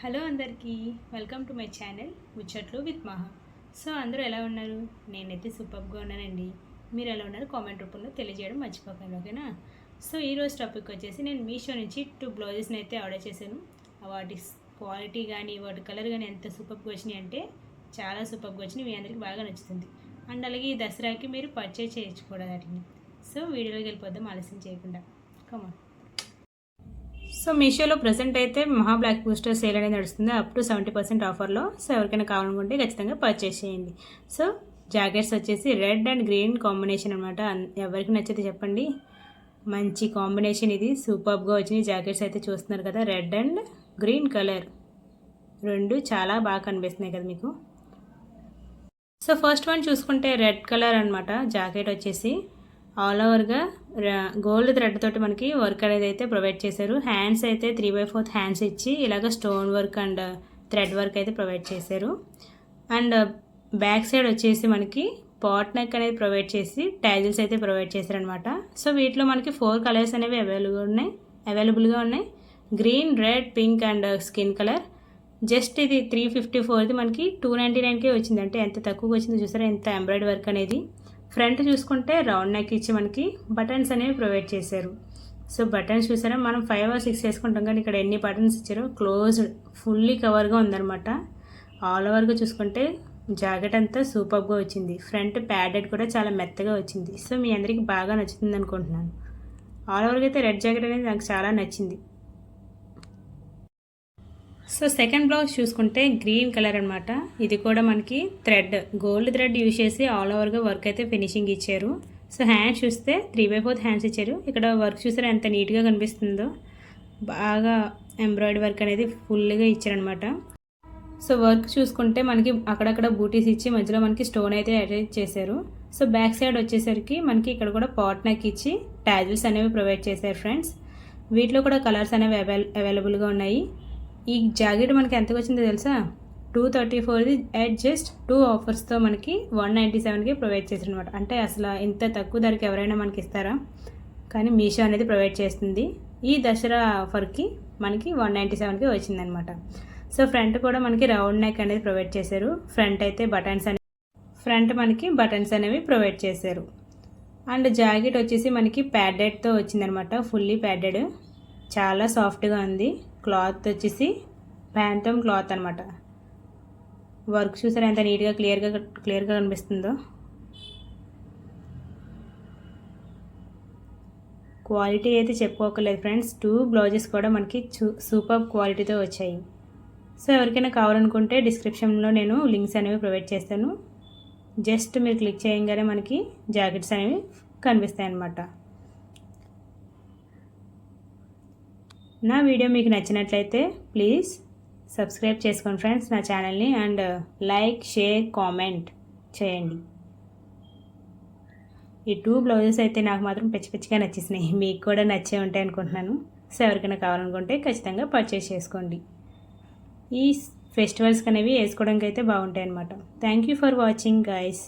Hello అందరికీ welcome to my channel ముచ్చట్లు with మహా. సో అందరూ ఎలా ఉన్నారు? నేనైతే సూపర్గా ఉన్నానండి. మీరు ఎలా ఉన్నారు కామెంట్ రూపంలో తెలియజేయడం మర్చిపోకండి, ఓకేనా? సో ఈరోజు టాపిక్ వచ్చేసి నేను మీషో నుంచి 2 బ్లౌజెస్ని అయితే ఆర్డర్ చేశాను. వాటి క్వాలిటీ కానీ వాటి కలర్ కానీ ఎంత సూపర్గా వచ్చినాయి అంటే చాలా సూపర్గా వచ్చినాయి. మీ అందరికీ బాగా నచ్చుతుంది. అండ్ అలాగే ఈ దసరాకి మీరు పర్చేజ్ చేయొచ్చు కూడా వాటిని. సో వీడియోలోకి వెళ్ళిపోద్దాం ఆలస్యం చేయకుండా. కమాన్. సో మీషోలో ప్రజెంట్ అయితే మహా బ్లాక్ బూస్టర్ సేల్ అనేది నడుస్తుంది అప్ టు 70% ఆఫర్లో. సో ఎవరికైనా కావాలనుకుంటే ఖచ్చితంగా పర్చేస్ చేయండి. సో జాకెట్స్ వచ్చేసి రెడ్ అండ్ గ్రీన్ కాంబినేషన్ అనమాట. ఎవరికి నచ్చితే చెప్పండి, మంచి కాంబినేషన్ ఇది. సూపర్గా వచ్చినాయి జాకెట్స్ అయితే చూస్తున్నారు కదా, రెడ్ అండ్ గ్రీన్ కలర్ రెండు చాలా బాగా కనిపిస్తున్నాయి కదా మీకు. సో ఫస్ట్ వన్ చూసుకుంటే రెడ్ కలర్ అనమాట. జాకెట్ వచ్చేసి ఆల్ ఓవర్గా గోల్డ్ థ్రెడ్ తోటి మనకి వర్క్ అనేది అయితే ప్రొవైడ్ చేశారు. హ్యాండ్స్ అయితే 3/4 హ్యాండ్స్ ఇచ్చి ఇలాగ stone work and thread work అయితే ప్రొవైడ్ చేశారు. అండ్ బ్యాక్ సైడ్ వచ్చేసి మనకి పాట్ నెక్ అనేది ప్రొవైడ్ చేసి ట్యాజిల్స్ అయితే ప్రొవైడ్ చేశారనమాట. సో వీటిలో మనకి 4 కలర్స్ అనేవి అవైలబుల్గా ఉన్నాయి. Green, red, pink and skin colour. Just ఇది 354ది మనకి 299కే వచ్చింది. అంటే ఎంత తక్కువగా వచ్చిందో చూసారా, ఎంత ఎంబ్రాయిడరీ వర్క్ అనేది. ఫ్రంట్ చూసుకుంటే రౌండ్ నెక్ ఇచ్చి మనకి బటన్స్ అనేవి ప్రొవైడ్ చేశారు. సో బటన్స్ చూసారా, మనం 5 or 6 వేసుకుంటాం కానీ ఇక్కడ ఎన్ని బటన్స్ ఇచ్చారో. క్లోజ్డ్ ఫుల్లీ కవర్గా ఉందన్నమాట. ఆల్ ఓవర్గా చూసుకుంటే జాకెట్ అంతా సూపర్గా వచ్చింది. ఫ్రంట్ ప్యాడెడ్ కూడా చాలా మెత్తగా వచ్చింది. సో మీ అందరికీ బాగా నచ్చుతుంది అనుకుంటున్నాను. ఆల్ ఓవర్గా అయితే రెడ్ జాకెట్ అనేది నాకు చాలా నచ్చింది. సో సెకండ్ బ్లౌజ్ చూసుకుంటే గ్రీన్ కలర్ అనమాట. ఇది కూడా మనకి థ్రెడ్, గోల్డ్ థ్రెడ్ యూజ్ చేసి ఆల్ ఓవర్గా వర్క్ అయితే ఫినిషింగ్ ఇచ్చారు. సో హ్యాండ్స్ చూస్తే 3/4 హ్యాండ్స్ ఇచ్చారు. ఇక్కడ వర్క్ చూసారా ఎంత నీట్గా కనిపిస్తుందో. బాగా ఎంబ్రాయిడరీ వర్క్ అనేది ఫుల్గా ఇచ్చారనమాట. సో వర్క్ చూసుకుంటే మనకి అక్కడక్కడ బూటీస్ ఇచ్చి మధ్యలో మనకి స్టోన్ అయితే అటాచ్ చేశారు. సో బ్యాక్ సైడ్ వచ్చేసరికి మనకి ఇక్కడ కూడా పాట్ నెక్ ఇచ్చి టాజిల్స్ అనేవి ప్రొవైడ్ చేశారు ఫ్రెండ్స్. వీటిలో కూడా కలర్స్ అనేవి అవైలబుల్గా ఉన్నాయి. ఈ జాకెట్ మనకి ఎంతకు వచ్చిందో తెలుసా? 234ది అట్ జస్ట్ 2 ఆఫర్స్తో మనకి 197కి ప్రొవైడ్ చేశారు అనమాట. అంటే అసలు ఇంత తక్కువ ధరకి ఎవరైనా మనకి ఇస్తారా? కానీ మీషో అనేది ప్రొవైడ్ చేస్తుంది. ఈ దసరా ఆఫర్కి మనకి 197కి వచ్చిందనమాట. సో ఫ్రంట్ కూడా మనకి రౌండ్ నెక్ అనేది ప్రొవైడ్ చేశారు. ఫ్రంట్ మనకి బటన్స్ అనేవి ప్రొవైడ్ చేశారు. అండ్ జాకెట్ వచ్చేసి మనకి ప్యాడెడ్తో వచ్చిందనమాట. ఫుల్లీ ప్యాడెడ్, చాలా సాఫ్ట్గా ఉంది. క్లాత్ వచ్చేసి ప్యాంటమ్ క్లాత్ అనమాట. వర్క్ చూసారా ఎంత నీట్గా క్లియర్గా కనిపిస్తుందో. క్వాలిటీ అయితే చెప్పుకోకలేదు ఫ్రెండ్స్. 2 బ్లౌజెస్ కూడా మనకి సూపర్ క్వాలిటీతో వచ్చాయి. సో ఎవరికైనా కావాలనుకుంటే డిస్క్రిప్షన్లో నేను లింక్స్ అనేవి ప్రొవైడ్ చేస్తాను. జస్ట్ మీరు క్లిక్ చేయగానే మనకి జాకెట్స్ అనేవి కనిపిస్తాయి అన్నమాట. నా వీడియో మీకు నచ్చినట్లయితే ప్లీజ్ సబ్స్క్రైబ్ చేసుకోండి ఫ్రెండ్స్ నా ఛానల్ని. అండ్ లైక్, షేర్, కామెంట్ చేయండి. ఈ 2 బ్లౌజెస్ అయితే నాకు మాత్రం పిచ్చిగా నచ్చేసినాయి. మీకు కూడా నచ్చే ఉంటాయి అనుకుంటున్నాను. సో ఎవరికైనా కావాలనుకుంటే ఖచ్చితంగా పర్చేస్ చేసుకోండి. ఈ ఫెస్టివల్స్కి అనేవి వేసుకోవడానికి అయితే బాగుంటాయి అన్నమాట. Thank you for watching guys.